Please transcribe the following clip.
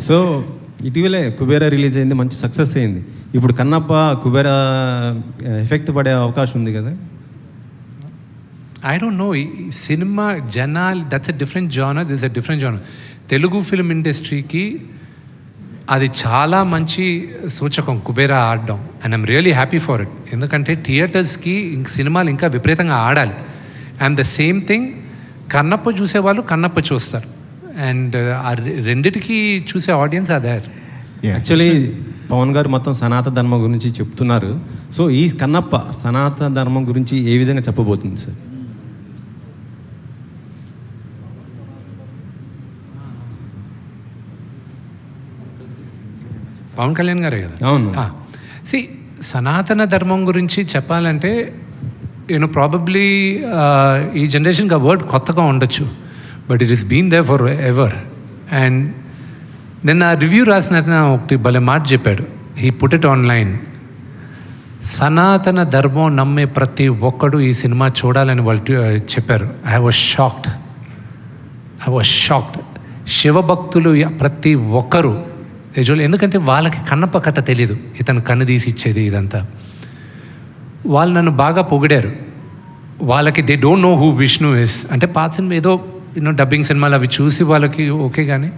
So ఇటీవలే Kubera release అయింది, మంచి సక్సెస్ అయింది. ఇప్పుడు కన్నప్ప కుబేరా ఎఫెక్ట్ పడే అవకాశం ఉంది కదా? I don't know. ఈ సినిమా జనాలు, that's a different genre, this a different genre. Telugu film ఇండస్ట్రీకి అది చాలా మంచి సూచకం కుబేరా ఆడడం, and I'm really happy for it. ఎందుకంటే థియేటర్స్కి సినిమాలు ఇంకా విపరీతంగా ఆడాలి. And the same thing, Kannappa చూసేవాళ్ళు కన్నప్ప చూస్తారు, అండ్ ఆ రెండిటికి చూసే ఆడియన్స్ అదే. యాక్చువల్లీ పవన్ గారు మొత్తం సనాతన ధర్మం గురించి చెప్తున్నారు. సో ఈ కన్నప్ప సనాతన ధర్మం గురించి ఏ విధంగా చెప్పబోతుంది సార్? పవన్ కళ్యాణ్ గారే కదా? అవును. సి, సనాతన ధర్మం గురించి చెప్పాలంటే ప్రాబబ్లీ ఈ జనరేషన్కి ఆ వర్డ్ కొత్తగా ఉండొచ్చు, but it is been there forever. And నిన్న రివ్యూ రాసిన ఒకటి భలే మాట చెప్పాడు. He put it online. సనాతన ధర్మం నమ్మే ప్రతి ఒక్కడు ఈ సినిమా చూడాలని వాళ్ళు చెప్పారు. I was shocked. శివభక్తులు ప్రతి ఒక్కరు ఎందుకంటే వాళ్ళకి కన్నప్ప కథ తెలీదు, ఇతను కన్ను తీసి ఇచ్చేది ఇదంతా. వాళ్ళు నన్ను బాగా పొగిడారు. వాళ్ళకి they don't know who Vishnu is. అంటే పాత సినిమా ఏదో డబ్బింగ్ సినిమాలు అవి చూసి వాళ్ళకి ఓకే, కానీ